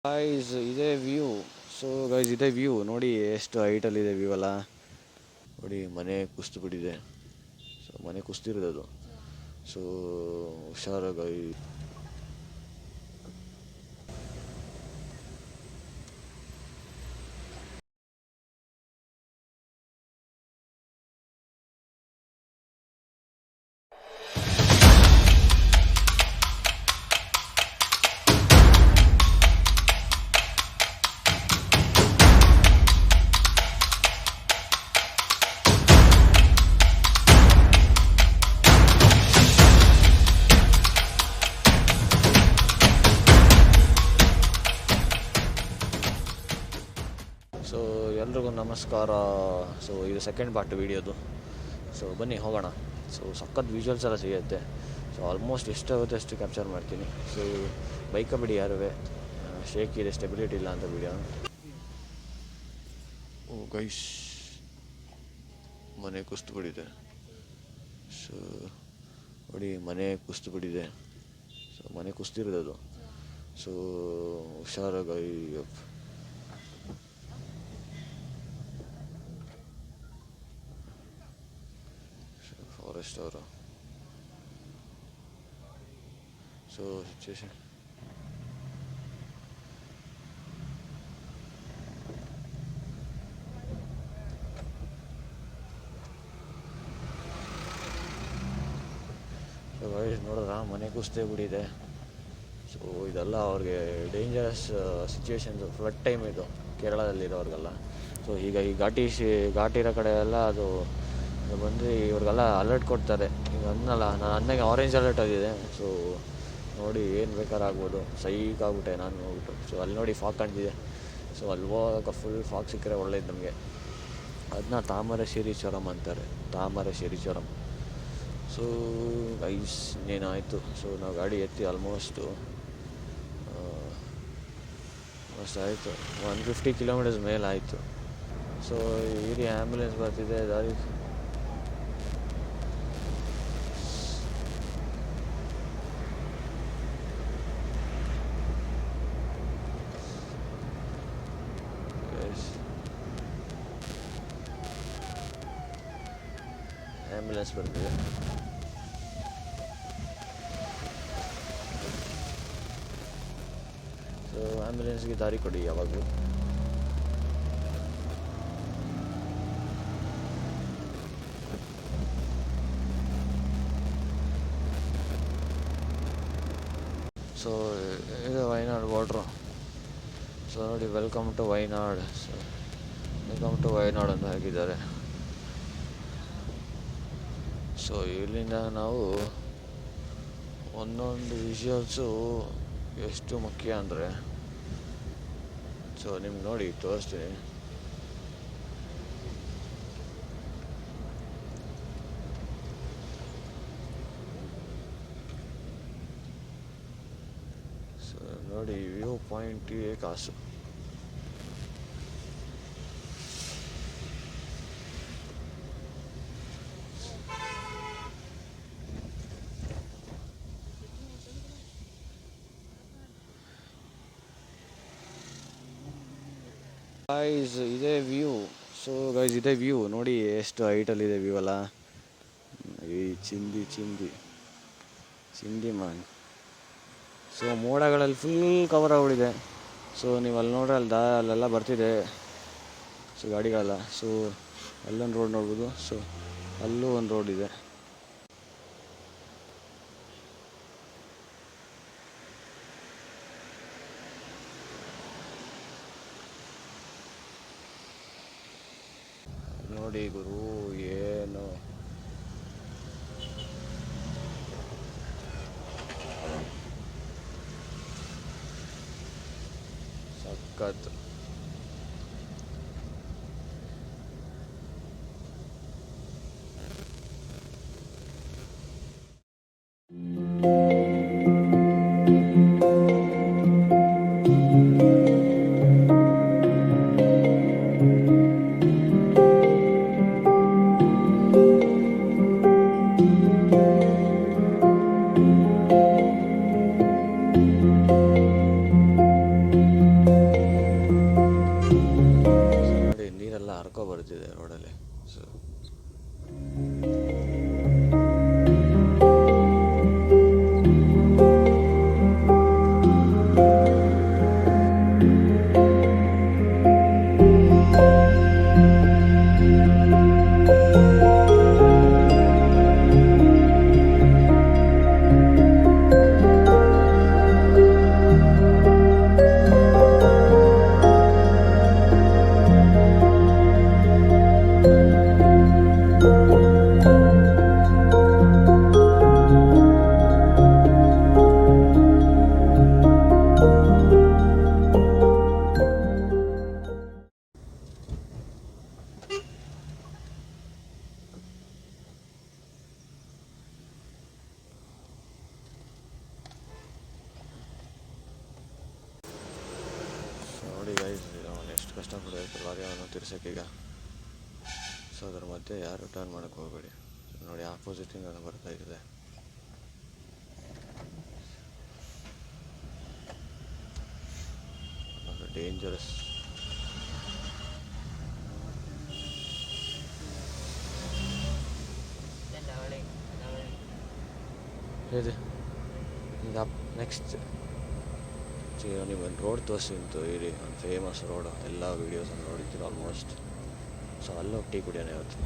Guys ಇದೇ view. So guys ಇದೇ view ನೋಡಿ, ಎಷ್ಟು ಹೈಟಲ್ಲಿದೆ ವ್ಯೂ ಅಲ್ಲ. ನೋಡಿ ಮನೆ ಕುಸ್ತು ಬಿಟ್ಟಿದೆ. ಸೊ ಮನೆ ಕುಸ್ತಿರೋದು. ಸೊ ಹುಷಾರಾಗಿ. ಸೊ ಎಲ್ರಿಗೂ ನಮಸ್ಕಾರ. ಸೊ ಇದು ಸೆಕೆಂಡ್ ಪಾರ್ಟ್ ವೀಡಿಯೋದು. ಸೊ ಬನ್ನಿ ಹೋಗೋಣ. ಸೊ ಸಖತ್ ವಿಜುವಲ್ಸ್ ಎಲ್ಲ ಸಿಗುತ್ತೆ. ಸೊ ಆಲ್ಮೋಸ್ಟ್ ಎಷ್ಟಾಗುತ್ತೆ ಅಷ್ಟು ಕ್ಯಾಪ್ಚರ್ ಮಾಡ್ತೀನಿ. ಸೊ ಬೈಕ ಬಿಡಿ ಯಾರುವೆ ಶೇಕ್ ಇದೆ, ಸ್ಟೆಬಿಲಿಟಿ ಇಲ್ಲ ಅಂತ ವಿಡಿಯೋ. ಓ ಗೈಸ್ ಮನೆ ಕುಸ್ತು ಬಿಟ್ಟಿದೆ. ಸೊ ನೋಡಿ ಮನೆ ಕುಸ್ತು ಬಿಟ್ಟಿದೆ. ಸೊ ಮನೆ ಕುಸ್ತಿರೋದು. ಸೊ ಹುಷಾರಾಗಿ. ಫಾರೆಸ್ಟ್ ಅವರು. ಸೊ ಸಿಚುವೇಶನ್ ನೋಡಿದ್ರ ಮನೆ ಕುಸ್ತೇ ಬಿಟ್ಟಿದೆ. ಸೊ ಇದೆಲ್ಲ ಅವ್ರಿಗೆ ಡೇಂಜರಸ್ ಸಿಚುವೇಶನ್ಸು. ಫ್ಲಡ್ ಟೈಮ್ ಇದು ಕೇರಳದಲ್ಲಿರೋರಿಗೆಲ್ಲ. ಸೊ ಈಗ ಈ ಘಾಟಿ ಇರೋ ಕಡೆ ಎಲ್ಲ ಅದು ಬಂದು ಇವ್ರಿಗೆಲ್ಲ ಅಲರ್ಟ್ ಕೊಡ್ತಾರೆ. ಈಗ ಅನ್ನಲ್ಲ, ನಾನು ಅಂದಂಗೆ ಆರೆಂಜ್ ಅಲರ್ಟ್ ಆಗಿದೆ. ಸೊ ನೋಡಿ ಏನು ಬೇಕಾದ್ರೆ ಆಗ್ಬೋದು. ಸೈಕ್ ಆಗ್ಬಿಟ್ಟೆ ನಾನು ಹೋಗ್ಬಿಟ್ಟು. ಸೊ ಅಲ್ಲಿ ನೋಡಿ ಫಾಗ್ ಕಾಣ್ತಿದೆ. ಸೊ ಅಲ್ಲಿ ಹೋಗಕ್ಕೆ ಫುಲ್ ಫಾಗ್ ಸಿಕ್ಕರೆ ಒಳ್ಳೇದು ನಮಗೆ. ಅದನ್ನ ತಾಮರೆ ಶಿರೀಶ್ವರಂ ಅಂತಾರೆ, ತಾಮರೆ ಶಿರೀಶ್ವರಂ. ಸೊ ಐಸ್ ಏನಾಯಿತು. ಸೊ ನಾವು ಗಾಡಿ ಎತ್ತಿ ಆಲ್ಮೋಸ್ಟ್ ಆಯಿತು 150 ಕಿಲೋಮೀಟರ್ಸ್ ಮೇಲೆ ಆಯಿತು. ಸೊ ಇಡೀ ಆ್ಯಂಬುಲೆನ್ಸ್ ಬರ್ತಿದೆ ದಾರಿ. ಆ್ಯಂಬುಲೆನ್ಸ್ ಬರ್ತಿದೆ. ಸೊ ಆ್ಯಂಬುಲೆನ್ಸ್ಗೆ ದಾರಿ ಕೊಡಿ ಯಾವಾಗಲೂ. ಸೊ ಇದು ವೈನಾಡ್ ಬಾರ್ಡ್ರು. ಸೊ ನೋಡಿ welcome to Wayanad. So welcome to Wayanad ಅಂತ ಹಾಕಿದ್ದಾರೆ. ಸೊ ಇಲ್ಲಿಂದ ನಾವು ಒಂದೊಂದು ವಿಜುವಲ್ಸು ಎಷ್ಟು ಮುಖ್ಯ ಅಂದರೆ, ಸೊ ನಿಮ್ಗೆ ನೋಡಿ ತೋರಿಸ್ತೀನಿ. ಸೊ ನೋಡಿ ವ್ಯೂ ಪಾಯಿಂಟಿಗೆ ಕಾಸು. ಗೈಸ್ ಇದೇ ವ್ಯೂ. ಸೊ ಗೈಸ್ ಇದೇ ವ್ಯೂ ನೋಡಿ, ಎಷ್ಟು ಹೈಟಲ್ಲಿದೆ ವ್ಯೂ ಅಲ್ಲ. ಈ ಚಿಂದಿ ಮ್ಯಾನ್. ಸೊ ಮೋಡಗಳಲ್ಲಿ ಫುಲ್ ಕವರ್ ಆಗ್ಬಿಟ್ಟಿದೆ. ಸೊ ನೀವು ಅಲ್ಲಿ ನೋಡ್ರೆ ಅಲ್ಲೆಲ್ಲ ಬರ್ತಿದೆ ಸೊ ಗಾಡಿಗಳೆಲ್ಲ. ಸೊ ಅಲ್ಲೊಂದು ರೋಡ್ ನೋಡ್ಬೋದು. ಸೊ ಅಲ್ಲೂ ಒಂದು ರೋಡ್ ಇದೆ. ನೋಡಿ ಗುರು ಏನು ಸಖತ್. ನೋಡಿ ಗೈಸ್, ಅವನು ಎಷ್ಟು ಕಷ್ಟಪಡಬೇಕು ಲಾರಿ ಅವನು ತಿರ್ಸೋಕ್ಕೀಗ. ಸೊ ಅದ್ರ ಮಧ್ಯೆ ಯಾರು ಟರ್ನ್ ಮಾಡೋಕ್ಕೆ ಹೋಗಬೇಡಿ. ನೋಡಿ ಆಪೋಸಿಟಿಂದ ಬರ್ತಾ ಇದೆ. ಡೇಂಜರಸ್. ಇದೆ ಈಗ ನೆಕ್ಸ್ಟ್ ನೀವು ಒಂದು ರೋಡ್ ತೋರಿಸಿಂತು ಇರಿ, ಒಂದು ಫೇಮಸ್ ರೋಡು, ಎಲ್ಲ ವೀಡಿಯೋಸನ್ನು ನೋಡಿದ್ದೀವಿ ಆಲ್ಮೋಸ್ಟ್. ಸೊ ಅಲ್ಲೋಗಿ ಟೀ ಕುಡಿಯೋಣ ಇವತ್ತು.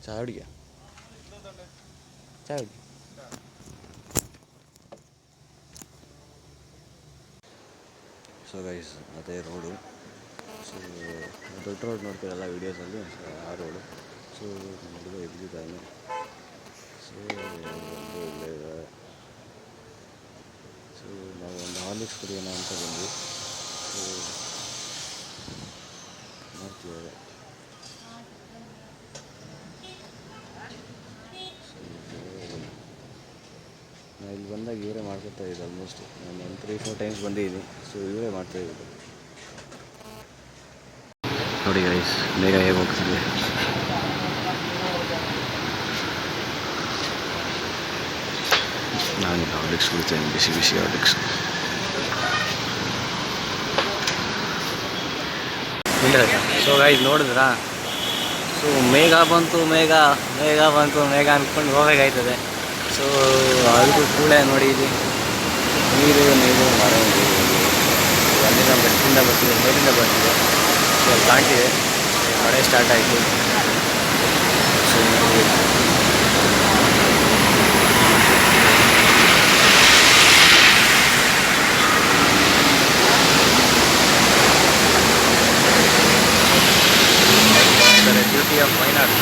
ಚಾಯ್ ಹುಡುಗಿಯ ಚಾಯ್ ಹುಡುಗಿ. ಸೊ ಗೈಸ್ ಅದೇ ರೋಡು. ಸೊ ದೊಡ್ಡ ರೋಡ್ ನೋಡ್ತೀರಲ್ಲ ವೀಡಿಯೋಸಲ್ಲಿ, ಆ ರೋಡು. ಸೊ ಹುಡುಗ ಎಬ್ಬಿದ್ದಾನೆ. ಸೊ ಒಂದು ಇಲ್ಲೇ ಇದೆ. ಸೊ ನಾವು ಒಂದು ಹಾರ್ಲಿಕ್ಸ್ ಕುಡಿಯೋಣ ಅಂತ ಬಂದ್ವಿ. ಸೊ ಮಾಡ್ತಿದ್ದಾರೆ. ನಾನು ಇಲ್ಲಿ ಬಂದಾಗ ಇವರೇ ಮಾಡ್ಕೊತಾ ಇದ್ದೆ ಆಲ್ಮೋಸ್ಟ್. ನಾನು ಒಂದು 3-4 ಟೈಮ್ಸ್ ಬಂದಿದ್ದೀನಿ. ಸೊ ಇವರೇ ಮಾಡ್ತಾಯಿದ್ದು. ನೋಡಿ ಗೈಸ್ ಬೇಗ ಹೇಗೆ ಹೋಗ್ತಿದ್ದೆ. ನಾನು ಹಾರ್ಲಿಕ್ಸ್ ಕುಡಿತೇನೆ, ಬಿಸಿ ಬಿಸಿ ಹಾರ್ಲಿಕ್ಸ್. ಸೊ ಗೈಸ್ ನೋಡಿದ್ರಾ, ಸೊ ಮೇಘ ಬಂತು ಮೇಘ ಅಂದ್ಕೊಂಡು ಹೋಗಬೇಕಾಯ್ತದೆ. ಸೊ ಅದು ಕೂಡ ನೋಡಿ ಇಲ್ಲಿ ನೀರು ಮರ ಅಲ್ಲಿಂದ ಬೆಟ್ಟದಿಂದ ಬರ್ತಿದೆ, ಮೇಲಿಂದ ಬರ್ತಿದೆ. ಸೊ ಅಲ್ಲಿ ಕಾಣ್ತಿದೆ ಮಳೆ ಸ್ಟಾರ್ಟ್ ಆಯಿತು. So beauty of Wayanad.